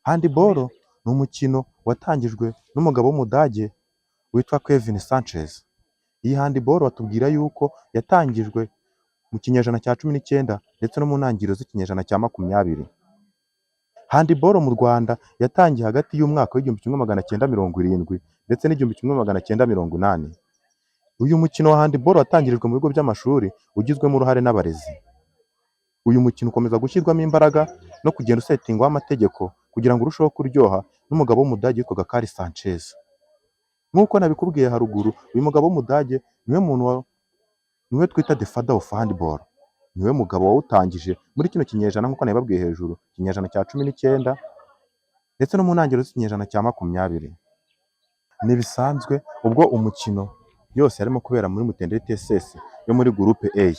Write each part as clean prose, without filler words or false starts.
Handball ni umukino watangijwe n'umugabo w'Umudage witwa Kevin Sanchez. Iyi handball batubwira yuko yatangijwe mu kinyejana cya 19 ndetse no mu ntangiriro z'ikinyejana cya 20. Handball mu Rwanda yatangiye hagati y'umwaka w'1970 ndetse n'1980. Uyu mukino wa handball watangirijwe mu bigo by'amashuri ugizwemo uruhare n'abarezi. Uyu mukino ukomeza gushyirwamo imbaraga no kugenda usetingwaho amategeko kugira ngo urusheho kuryoha n'umugabo w'Umudage witwaga Kari Sanchez. Nk'uko nabikubwiye haruguru, uyu mugabo w'Umudage niwe twita the father of handball. Niwe mugabo wawutangije muri kino kinyejana nk'uko nabibabwiye hejuru, ikinyejana cya 19 ndetse no mu ntangiriro z'ikinyejana cya 20. Ntibisanzwe ubwo umukino yose yarimo kubera muri Mutenderi TSS yo muri groupe A.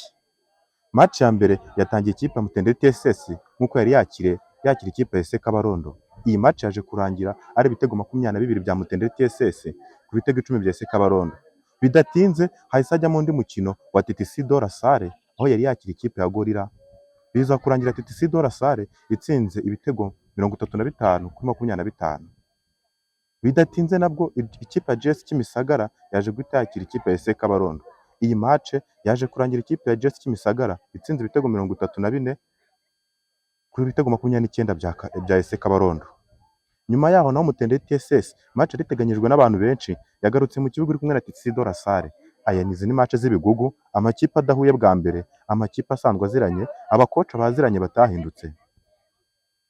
Match ya mbere yatangiye ikipe ya Mutenderi TSS nk'uko yari yakira ikipe ya AS Kabarondo. Iyi match yaje kurangira ari ibitego 22 bya Mutenderi TSS ku bitego 10 bya AS Kabarondo. Bidatinze hahise hajyamo undi mukino wa TTC de la Salle aho yari yakira ikipe ya Gorilla. Biza kurangira TTC de la Salle itsinze ibitego 35 kuri 25. Bidatinze nabwo ikipe ya GS Kimisagara yaje guhita yakira ikipe ya AS Kabarondo. Iyi match yaje kurangira ikipe ya GS Kimisagara itsinze ibitego 34 kuri ibitego 29 bya AS Kabarondo. Nyuma yaho naho Mutenderi TSS match riteganyijwe n'abantu benshi yagarutse mu kibuga iri kumwe na TTC de la Salle. Aya ni match z'ibigugu, amakipe adahuye bwa mbere, amakipe asanzwe aziranye, abakoca baziranye batahindutse.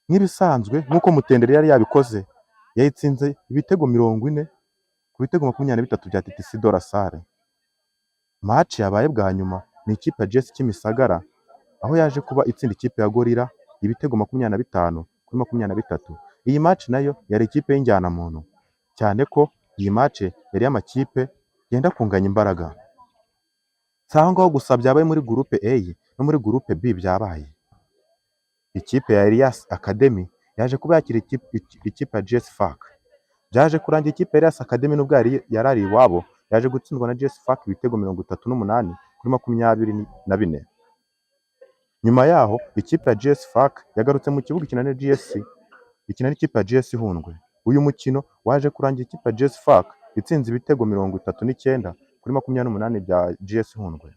Nk'ibisanzwe nk'uko Mutenderi yari yabikoze, yayitsinze ibitego 40 ku bitego 23 bya TTC de la Salle. Match yabaye bwa nyuma ni ikipe ya GS Kimisagara aho yaje kuba itsinda ikipe ya Gorilla ibitego 25 kuri 23. Iyi match nayo yari ikipe y'injyana muntu, cyane ko iyi match yari y'amakipe yenda kunganya imbaraga. Saho ngaho gusa byabaye muri groupe A no muri groupe B byabaye. Ikipe ya Elias Academy yaje kuba yakira ikipe ya GS FAC. Byaje kurangira ikipe ya Elias Academy nubwo yarari iwabo yaje gutsindwa na GS FAC ibitego 38 kuri 24. Nyuma yaho ikipe ya GS FAC yagarutse mu kibuga ikina n'ikipe ya GS Hundwe. Uyu mukino waje kurangira ikipe ya GS FAC itsinze ibitego 39 kuri 28 bya GS Hundwe.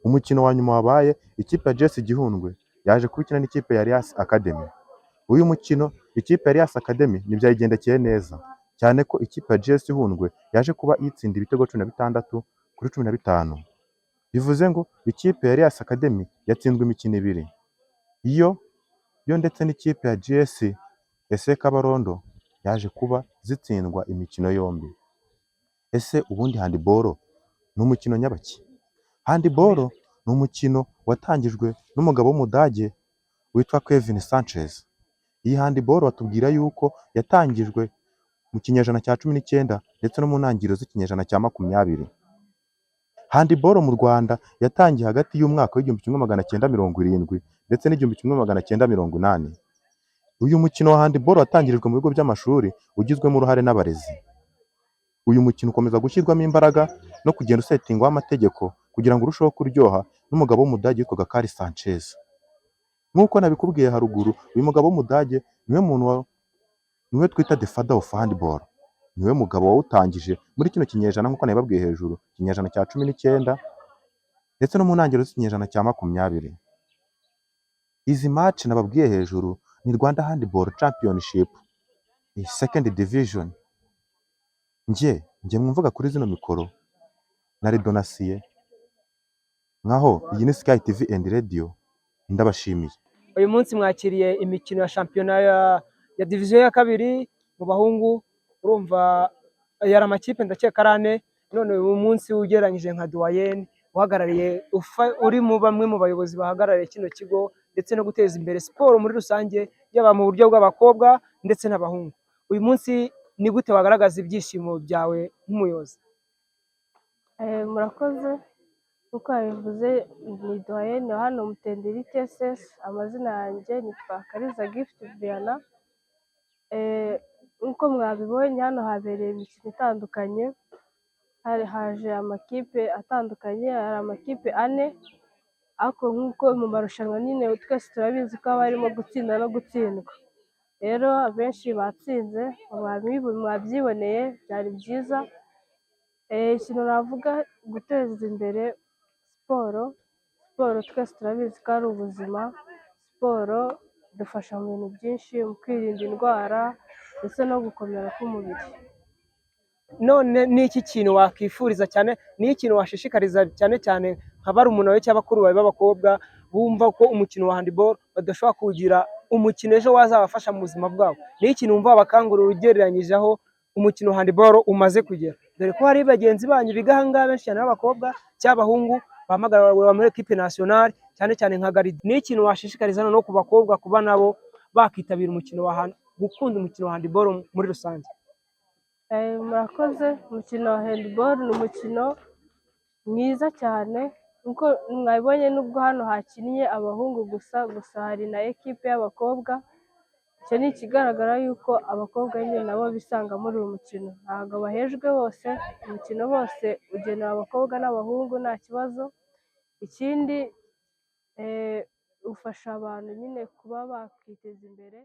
Umukino wa nyuma wabaye ikipe ya GS Gihundwe yaje kubikina n'ikipe ya Elias Academy. Uyu mukino ikipe ya Elias Academy ntibyayigendekeye neza, cyane ko ikipe ya GS Hundwe yaje kuba itsinda ibitego 16 kuri 15. Bivuze ngo ikipe ya Elias Academy yatsinzwe imikino 2. Yo ndetse n'ikipe ya GS AS Kabarondo yaje kuba zitsindwa imikino yombi. Ese ubundi handball ni umukino nyabaki? Handball ni umukino watangijwe n'umugabo w'Umudage witwa Kevin Sanchez. Iyi handball batubwira yuko yatangijwe mu kinyejana cya 19 ndetse no mu ntangiriro z'ikinyejana cya 20. Handball mu Rwanda yatangiye hagati y'umwaka w'1970 ndetse n'1980. Uyu mukino wa handball watangirijwe mu bigo by'amashuri ugizwemo uruhare n'abarezi. Uyu mukino ukomeza gushyirwamo imbaraga no kugenda usetingwaho amategeko kugira ngo urusheho kuryoha n'umugabo w'Umudage witwaga Kari Sanchez. Nk'uko nabikubwiye haruguru, uyu mugabo w'Umudage niwe twita the father of handball. Niwe mugabo wawutangije muri kino kinyejana nk'uko nabibabwiye hejuru, ikinyejana cya 19 ndetse no mu ntangiriro z'ikinyejana cya 20. Izi match nababwiye hejuru ni Rwanda Handball Championship second division. Njye mwumvuga kuri zino mikoro na Redonasiye nkaho iyi ni Sky TV and Radio. Ndabashimiye. Uyu munsi mwakiriye imikino ya shampiyona ya division ya kabiri mu bahungu. Urumva yari amakipe ndakeka 4, none uyu munsi ugereranyije nka Doyen uhagarariye uri mu bamwe mu bayobozi bahagarariye kino kigo ndetse no guteza imbere siporo muri rusange yaba mu buryo bw'abakobwa ndetse n'abahungu. Uyu munsi ni gute wagaragaza ibyishimo byawe nk'umuyobozi? Murakoze. Uko yabivuze ni Doyen hano Mutenderi TSS. Amazina yanjye nitwa Kariza Gift Viana. Uko mwabibonye hano habereye imikino itandukanye, haje amakipe atandukanye, hari amakipe 4, ariko nk'uko mu marushanwa nyine twese turabizi ko haba harimo gutsinda no gutsindwa. rero abenshi batsinze mwabyiboneye byari byiza. Ikintu navuga guteza imbere siporo, siporo twese turabizi ko ari ubuzima, siporo idufasha mu bintu byinshi, mu kwirinda indwara ndetse no gukomera k'umubiri. None ni iki kintu wakwifuriza cyane, ni ikintu washishikariza cyane cyane nka barumuna bawe cyangwa bakuru bawe b'abakobwa bumva ko umukino wa handball badashobora kugira umukino ejo wazabafasha mu buzima bwabo? Ni ikintu wumva wabakangurira ugereranyije aho umukino wa handball umaze kugera, dore ko hari bagenzi banyu biga aha ngaha benshi cyane b'abakobwa cyangwa abahungu bahamagara muri equipe nationale cyane cyane nka Garidi? Ni ikintu washishikariza no ku bakobwa kuba nabo bakitabira umukino gukunda umukino wa handball muri rusange? Murakoze. Umukino wa handball ni umukino mwiza cyane, nkuko mwabibonye nubwo hano hakinnye abahungu gusa hari na ekipe y'abakobwa. Icyo ni ikigaragara yuko abakobwa nyine nabo bisanga muri uyu mukino, ntabwo bahejwe bose, umukino bose ugenewe abakobwa n'abahungu nta kibazo. Ikindi ufasha abantu nyine kuba bakiteza imbere.